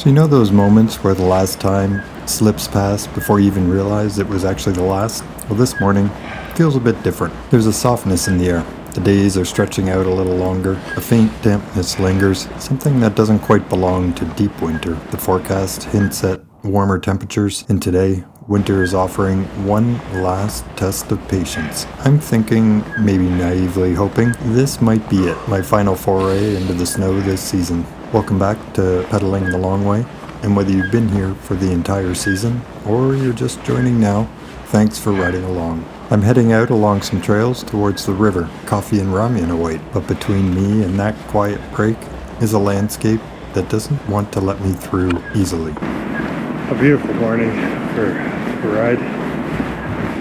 So you know those moments where the last time slips past before you even realize it was actually the last? Well, this morning feels a bit different. There's a softness in the air. The days are stretching out a little longer. A faint dampness lingers, something that doesn't quite belong to deep winter. The forecast hints at warmer temperatures, and today, winter is offering one last test of patience. I'm thinking, maybe naively hoping, this might be it, my final foray into the snow this season. Welcome back to Pedaling the Long Way, and whether you've been here for the entire season, or you're just joining now, thanks for riding along. I'm heading out along some trails towards the river. Coffee and ramyun await, but between me and that quiet break is a landscape that doesn't want to let me through easily. A beautiful morning for a ride.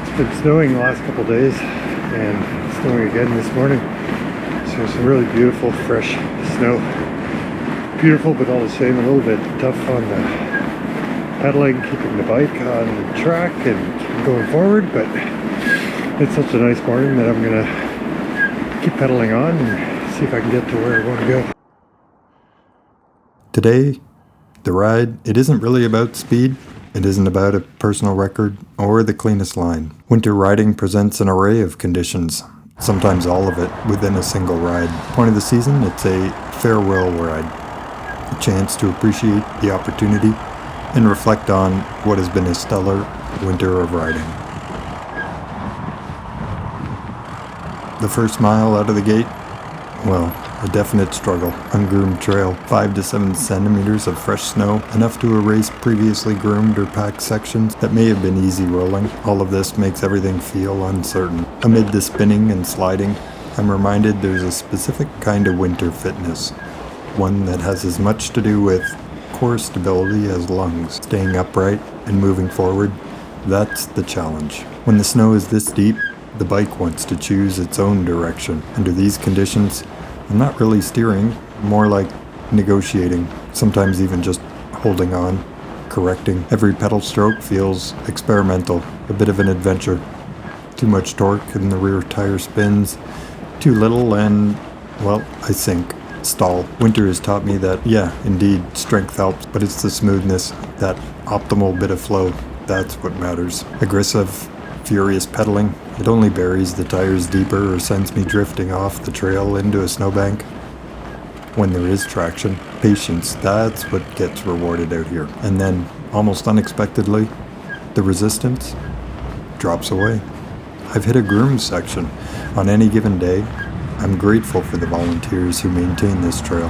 It's been snowing the last couple days and snowing again this morning. So some really beautiful fresh snow. Beautiful, but all the same a little bit tough on the pedaling, keeping the bike on track and going forward, but it's such a nice morning that I'm gonna keep pedaling on and see if I can get to where I want to go. Today, the ride, it isn't really about speed. It isn't about a personal record or the cleanest line. Winter riding presents an array of conditions, sometimes all of it within a single ride. Point of the season, it's a farewell ride. A chance to appreciate the opportunity and reflect on what has been a stellar winter of riding. The first mile out of the gate, well, a definite struggle. Ungroomed trail, 5 to 7 centimeters of fresh snow, enough to erase previously groomed or packed sections that may have been easy rolling. All of this makes everything feel uncertain. Amid the spinning and sliding, I'm reminded there's a specific kind of winter fitness. One that has as much to do with core stability as lungs. Staying upright and moving forward, that's the challenge. When the snow is this deep, the bike wants to choose its own direction. Under these conditions, I'm not really steering, more like negotiating, sometimes even just holding on, correcting. Every pedal stroke feels experimental, a bit of an adventure. Too much torque and the rear tire spins, too little and, well, I sink. Stall. Winter has taught me that, yeah, indeed, strength helps, but it's the smoothness, that optimal bit of flow, that's what matters. Aggressive, furious pedaling, it only buries the tires deeper or sends me drifting off the trail into a snowbank. When there is traction, patience, that's what gets rewarded out here. And then, almost unexpectedly, the resistance drops away. I've hit a groomed section. On any given day, I'm grateful for the volunteers who maintain this trail.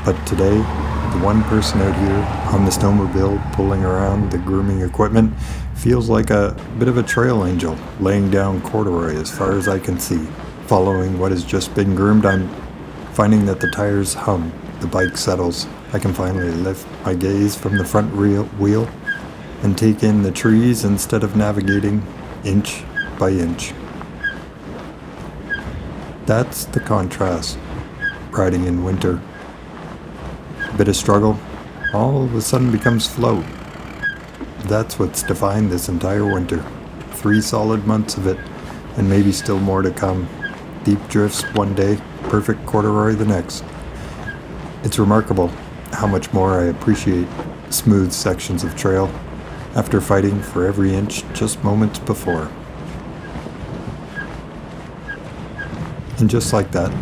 But today, the one person out here on the snowmobile pulling around the grooming equipment feels like a bit of a trail angel, laying down corduroy as far as I can see. Following what has just been groomed, I'm finding that the tires hum, the bike settles. I can finally lift my gaze from the front wheel and take in the trees instead of navigating inch by inch. That's the contrast, riding in winter. A bit of struggle, all of a sudden becomes flow. That's what's defined this entire winter. 3 solid months of it, and maybe still more to come. Deep drifts one day, perfect corduroy the next. It's remarkable how much more I appreciate smooth sections of trail after fighting for every inch just moments before. And just like that,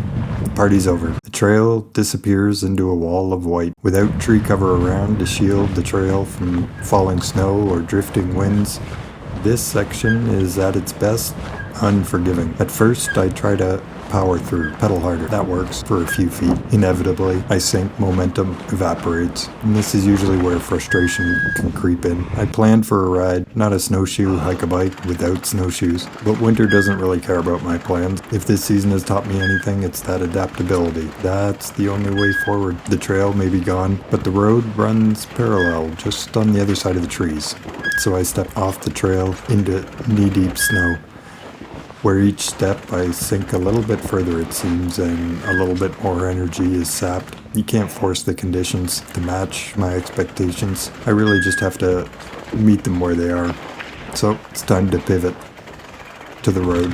the party's over. The trail disappears into a wall of white, without tree cover around to shield the trail from falling snow or drifting winds. This section is at its best unforgiving. At first, I try to power through, pedal harder. That works for a few feet. Inevitably, I sink, momentum evaporates, and this is usually where frustration can creep in. I planned for a ride, not a snowshoe, hike a bike without snowshoes, but winter doesn't really care about my plans. If this season has taught me anything, it's that adaptability. That's the only way forward. The trail may be gone, but the road runs parallel, just on the other side of the trees. So I step off the trail into knee-deep snow, where each step I sink a little bit further, it seems, and a little bit more energy is sapped. You can't force the conditions to match my expectations. I really just have to meet them where they are. So it's time to pivot to the road.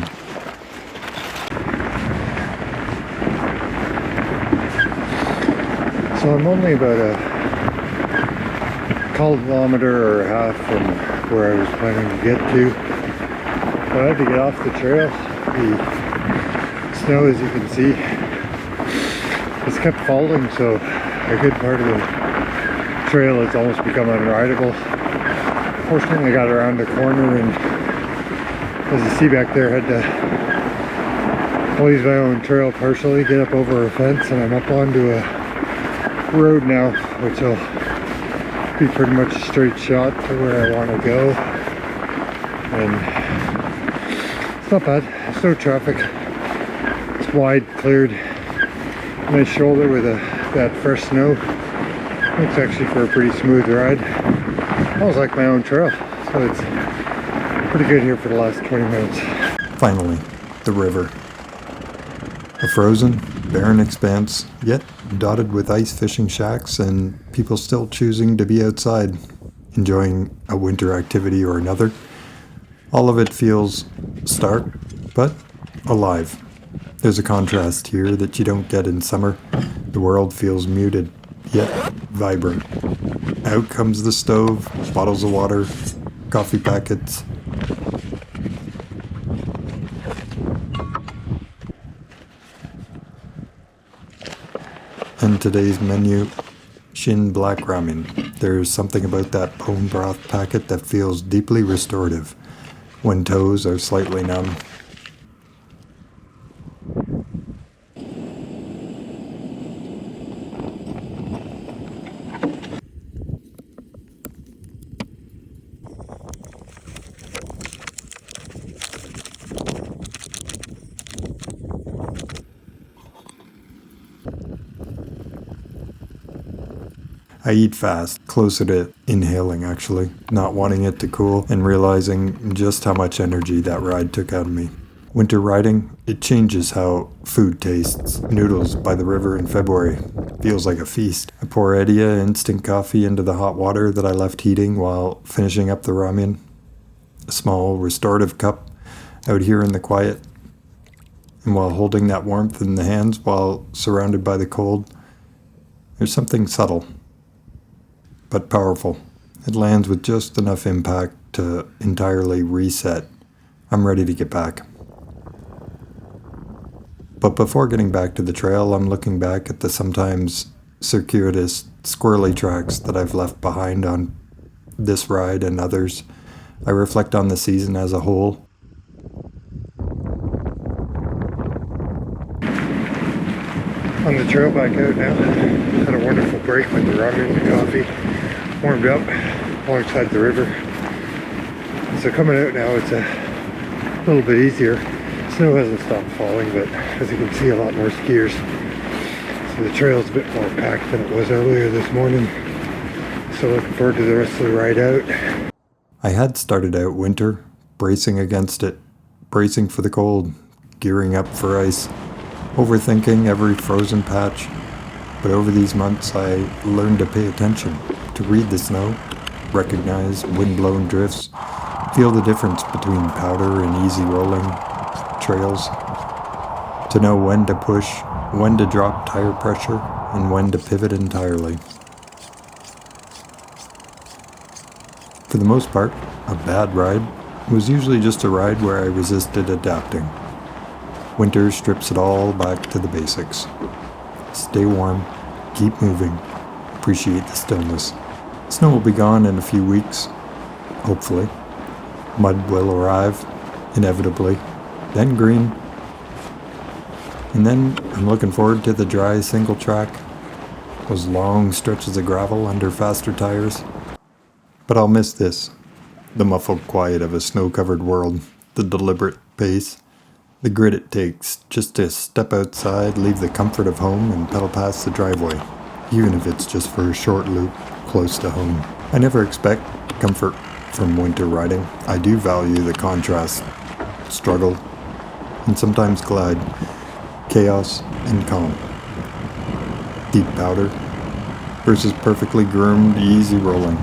So I'm only about a kilometer or a half from where I was planning to get to. But I had to get off the trail. The snow, as you can see, has kept falling, so a good part of the trail has almost become unrideable. Fortunately, I got around the corner, and as you see back there, had to use my own trail partially, get up over a fence, and I'm up onto a road now, which will be pretty much a straight shot to where I want to go. And it's not bad. There's no traffic. It's wide, cleared, nice shoulder with that fresh snow. It's actually for a pretty smooth ride. I always like my own trail, so it's pretty good here for the last 20 minutes. Finally, the river. A frozen, barren expanse, yet dotted with ice fishing shacks and people still choosing to be outside, enjoying a winter activity or another. All of it feels stark, but alive. There's a contrast here that you don't get in summer. The world feels muted, yet vibrant. Out comes the stove, bottles of water, coffee packets. And today's menu, Shin Black ramyun. There's something about that bone broth packet that feels deeply restorative when toes are slightly numb. I eat fast, closer to inhaling actually, not wanting it to cool and realizing just how much energy that ride took out of me. Winter riding, it changes how food tastes. Noodles by the river in February feels like a feast. I pour Ediya instant coffee into the hot water that I left heating while finishing up the ramyun. A small restorative cup out here in the quiet. And while holding that warmth in the hands while surrounded by the cold, there's something subtle but powerful. It lands with just enough impact to entirely reset. I'm ready to get back. But before getting back to the trail, I'm looking back at the sometimes circuitous, squirrely tracks that I've left behind on this ride and others. I reflect on the season as a whole. On the trail back out now. Had a wonderful break with the ramyun and the coffee. Warmed up alongside the river. So coming out now, it's a little bit easier. Snow hasn't stopped falling, but as you can see, a lot more skiers. So the trail's a bit more packed than it was earlier this morning. So looking forward to the rest of the ride out. I had started out winter, bracing against it, bracing for the cold, gearing up for ice, overthinking every frozen patch. But over these months, I learned to pay attention, to read the snow, recognize wind-blown drifts, feel the difference between powder and easy rolling trails, to know when to push, when to drop tire pressure, and when to pivot entirely. For the most part, a bad ride was usually just a ride where I resisted adapting. Winter strips it all back to the basics. Stay warm, keep moving, appreciate the stillness. Snow will be gone in a few weeks, hopefully. Mud will arrive, inevitably, then green. And then I'm looking forward to the dry single track, those long stretches of gravel under faster tires. But I'll miss this, the muffled quiet of a snow-covered world, the deliberate pace, the grit it takes just to step outside, leave the comfort of home, and pedal past the driveway, even if it's just for a short loop close to home. I never expect comfort from winter riding. I do value the contrast, struggle, and sometimes glide, chaos and calm. Deep powder versus perfectly groomed, easy rolling.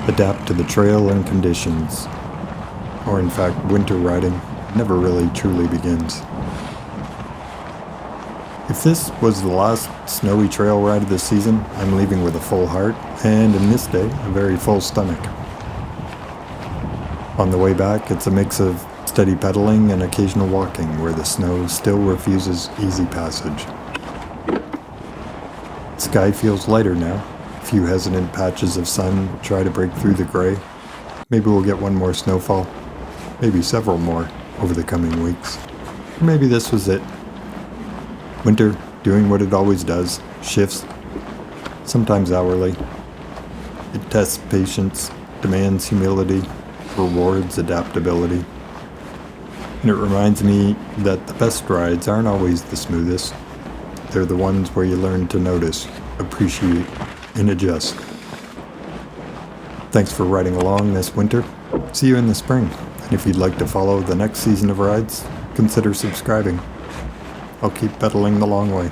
Adapt to the trail and conditions. Or in fact, winter riding never really truly begins. If this was the last snowy trail ride of the season, I'm leaving with a full heart, and in this day, a very full stomach. On the way back, it's a mix of steady pedaling and occasional walking where the snow still refuses easy passage. The sky feels lighter now. A few hesitant patches of sun try to break through the gray. Maybe we'll get one more snowfall, maybe several more over the coming weeks. Or maybe this was it. Winter doing what it always does, shifts, sometimes hourly. It tests patience, demands humility, rewards adaptability. And it reminds me that the best rides aren't always the smoothest. They're the ones where you learn to notice, appreciate, and adjust. Thanks for riding along this winter. See you in the spring. And if you'd like to follow the next season of rides, consider subscribing. I'll keep pedaling the long way.